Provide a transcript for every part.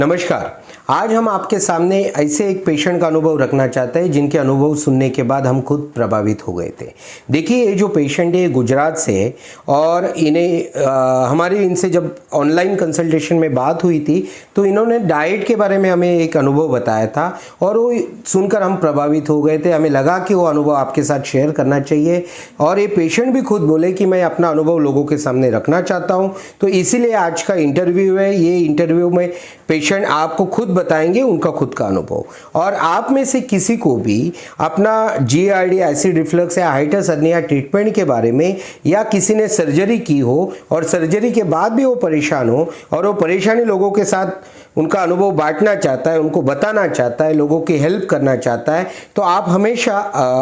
नमस्कार। आज हम आपके सामने ऐसे एक पेशेंट का अनुभव रखना चाहते हैं जिनके अनुभव सुनने के बाद हम खुद प्रभावित हो गए थे। देखिए, ये जो पेशेंट है गुजरात से है और इन्हें हमारी इनसे जब ऑनलाइन कंसल्टेशन में बात हुई थी तो इन्होंने डाइट के बारे में हमें एक अनुभव बताया था और वो सुनकर हम प्रभावित हो गए थे। हमें लगा कि वो अनुभव आपके साथ शेयर करना चाहिए और ये पेशेंट भी खुद बोले कि मैं अपना अनुभव लोगों के सामने रखना चाहता हूँ। तो इसीलिए आज का इंटरव्यू है। ये इंटरव्यू में पेशेंट आपको खुद बताएंगे उनका खुद का अनुभव, और आप में से किसी को भी अपना GERD, एसिड रिफ्लक्स या हाइटस हर्निया ट्रीटमेंट के बारे में, या किसी ने सर्जरी की हो और सर्जरी के बाद भी वो परेशान हो और वो परेशानी लोगों के साथ उनका अनुभव बांटना चाहता है, उनको बताना चाहता है, लोगों की हेल्प करना चाहता है, तो आप हमेशा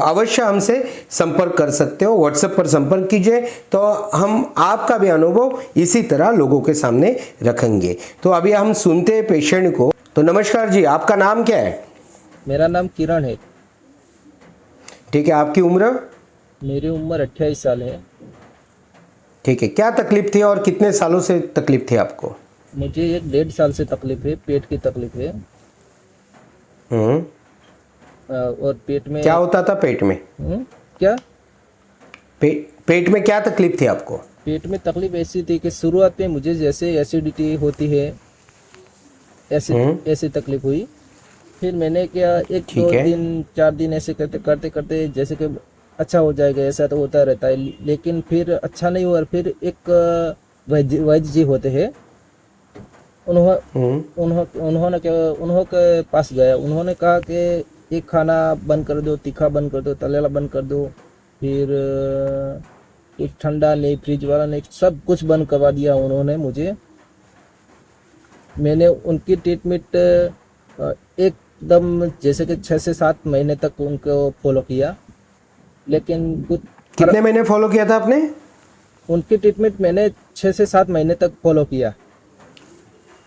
अवश्य हमसे संपर्क कर सकते हो। व्हाट्सएप पर संपर्क कीजिए तो हम आपका भी अनुभव इसी तरह लोगों के सामने रखेंगे। तो अभी हम सुनते हैं पेशेंट को। तो नमस्कार जी, आपका नाम क्या है? मेरा नाम किरण है। ठीक है, आपकी उम्र? मेरी उम्र 28 साल है। ठीक है, क्या तकलीफ थी और कितने सालों से तकलीफ थी आपको? मुझे 1.5 साल से तकलीफ है, पेट की तकलीफ है। और पेट में क्या होता था पेट में? क्या पेट में क्या तकलीफ थी आपको? पेट में तकलीफ ऐसी थी कि शुरुआत में मुझे जैसे एसिडिटी होती है ऐसी तकलीफ हुई। फिर मैंने क्या 1-2-3-4 दिन ऐसे करते करते जैसे कि अच्छा हो जाएगा, ऐसा तो होता रहता है, लेकिन फिर अच्छा नहीं हुआ। और फिर एक वैद्य जी होते हैं, उन्होंने के पास गया। उन्होंने कहा कि एक खाना बंद कर दो, तीखा बंद कर दो, तलेला बंद कर दो, फिर कुछ ठंडा नहीं, फ्रिज वाला नहीं, सब कुछ बंद करवा दिया उन्होंने मुझे। मैंने उनकी ट्रीटमेंट एकदम जैसे कि 6 से 7 महीने तक उनको फॉलो किया, लेकिन कुछ कितने महीने फॉलो किया था आपने? उनकी ट्रीटमेंट मैंने 6 से 7 महीने तक फॉलो किया।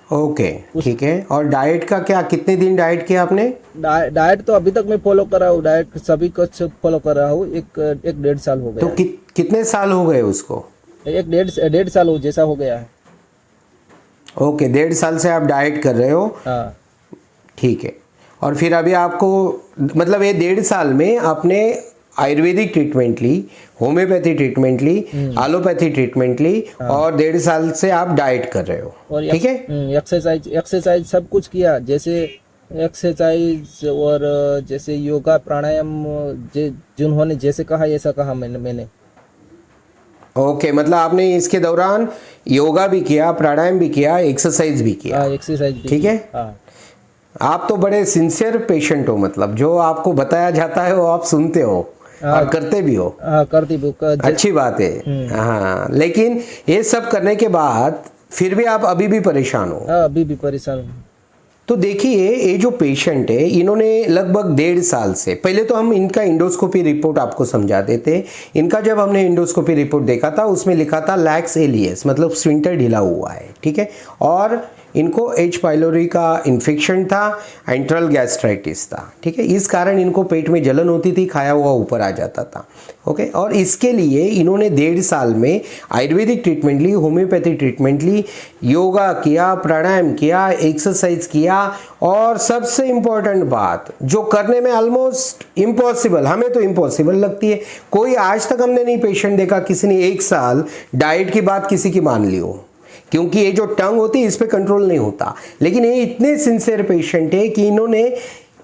ओके, ठीक है। और डाइट का क्या, कितने दिन डाइट किया आपने? डाइट तो अभी तक मैं फॉलो कर रहा हूँ, डाइट सभी कुछ फॉलो कर रहा हूँ। एक 1.5 साल हो गया। तो कितने साल हो गए उसको? 1.5 साल हो जैसा हो गया है। ओके, 1.5 साल से आप डाइट कर रहे हो। हाँ, ठीक है। और फिर अभी आपको मतलब ये 1.5 साल में आपने आयुर्वेदिक ट्रीटमेंट ली, होम्योपैथी ट्रीटमेंट ली, एलोपैथी ट्रीटमेंट ली, और 1.5 साल से आप डाइट कर रहे हो। और ठीक है, एक्सरसाइज सब कुछ किया, जैसे एक्सरसाइज और जैसे योगा प्राणायाम, जिन्होंने जैसे कहा ऐसा कहा मैंने। ओके, मतलब आपने इसके दौरान योगा भी किया, प्राणायाम भी किया, एक्सरसाइज भी किया। एक्सरसाइज भी। ठीक है। हाँ। आप तो बड़े सिंसियर पेशेंट हो, मतलब जो आपको बताया जाता है वो आप सुनते हो और करते भी हो। करती भी। अच्छी बात है। हाँ, लेकिन ये सब करने के बाद फिर भी आप अभी भी परेशान हो? अभी भी परेशान हूँ। तो देखिए, ये जो पेशेंट है इन्होंने लगभग 1.5 साल से, पहले तो हम इनका इंडोस्कोपी रिपोर्ट आपको समझा देते। इनका जब हमने इंडोस्कोपी रिपोर्ट देखा था उसमें लिखा था लैक्स एलियस, मतलब स्फिंक्टर ढीला हुआ है। ठीक है। और इनको H पाइलोरी का इन्फेक्शन था, एंट्रल गैस्ट्राइटिस था। ठीक है। इस कारण इनको पेट में जलन होती थी, खाया हुआ ऊपर आ जाता था। ओके। और इसके लिए इन्होंने 1.5 साल में आयुर्वेदिक ट्रीटमेंट ली, होम्योपैथी ट्रीटमेंट ली, योगा किया, प्राणायाम किया, एक्सरसाइज किया, और सबसे इम्पोर्टेंट बात जो करने में ऑलमोस्ट इम्पॉसिबल, हमें तो इम्पॉसिबल लगती है, कोई आज तक हमने नहीं पेशेंट देखा किसी ने 1 साल डाइट की बात किसी की मान ली हो, क्योंकि ये जो टंग होती है इस पे कंट्रोल नहीं होता। लेकिन ये इतने सिंसियर पेशेंट है कि इन्होंने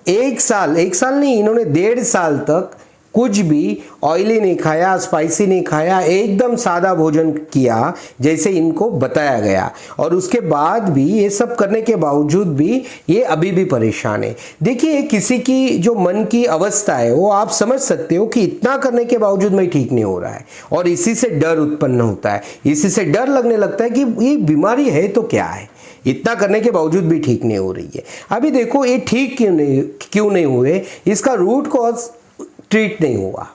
1 साल नहीं, इन्होंने 1.5 साल तक कुछ भी ऑयली नहीं खाया, स्पाइसी नहीं खाया, एकदम सादा भोजन किया जैसे इनको बताया गया। और उसके बाद भी, ये सब करने के बावजूद भी ये अभी भी परेशान है। देखिए, किसी की जो मन की अवस्था है वो आप समझ सकते हो कि इतना करने के बावजूद मैं ठीक नहीं हो रहा है, और इसी से डर उत्पन्न होता है। इसी से डर लगने लगता है कि ये बीमारी है तो क्या है, इतना करने के बावजूद भी ठीक नहीं हो रही है। अभी देखो, ये ठीक क्यों नहीं हुए, इसका रूट कॉज ट्रीट नहीं हुआ।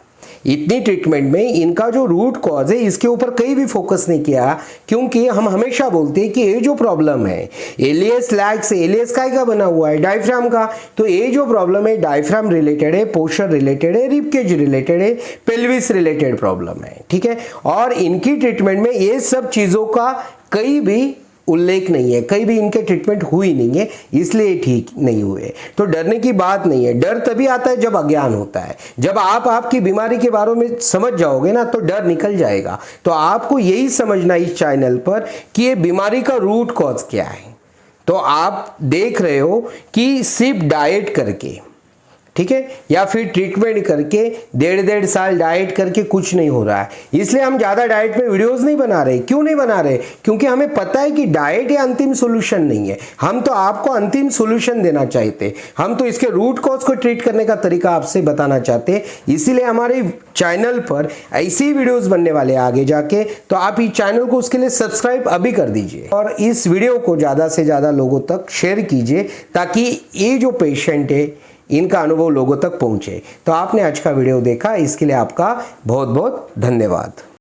इतनी ट्रीटमेंट में इनका जो रूट कॉज है इसके ऊपर कहीं भी फोकस नहीं किया, क्योंकि हम हमेशा बोलते हैं कि ये जो प्रॉब्लम है, एलियस लैक्स, एलियस का बना हुआ है, डायफ्राम का। तो ये जो प्रॉब्लम है डायफ्राम रिलेटेड है, पोस्चर रिलेटेड है, रिबकेज रिलेटेड है, पेल्विस रिलेटेड प्रॉब्लम है। ठीक है। और इनकी ट्रीटमेंट में ये सब चीजों का कहीं भी उल्लेख नहीं है, कहीं भी इनके ट्रीटमेंट हुई नहीं है, इसलिए ठीक नहीं हुए। तो डरने की बात नहीं है। डर तभी आता है जब अज्ञान होता है। जब आप आपकी बीमारी के बारे में समझ जाओगे ना तो डर निकल जाएगा। तो आपको यही समझना इस चैनल पर कि ये बीमारी का रूट कॉज क्या है। तो आप देख रहे हो कि सिर्फ डाइट करके, ठीक है, या फिर ट्रीटमेंट करके 1.5 साल डाइट करके कुछ नहीं हो रहा है। इसलिए हम ज़्यादा डाइट पे वीडियोस नहीं बना रहे। क्यों नहीं बना रहे? क्योंकि हमें पता है कि डाइट ये अंतिम सोल्यूशन नहीं है। हम तो आपको अंतिम सोल्यूशन देना चाहते, हम तो इसके रूट कॉज को ट्रीट करने का तरीका आपसे बताना चाहते। इसीलिए हमारे चैनल पर ऐसी वीडियोस बनने वाले आगे जाके। तो आप इस चैनल को उसके लिए सब्सक्राइब अभी कर दीजिए और इस वीडियो को ज़्यादा से ज़्यादा लोगों तक शेयर कीजिए ताकि ये जो पेशेंट है इनका अनुभव लोगों तक पहुंचे। तो आपने आज का वीडियो देखा, इसके लिए आपका बहुत बहुत धन्यवाद।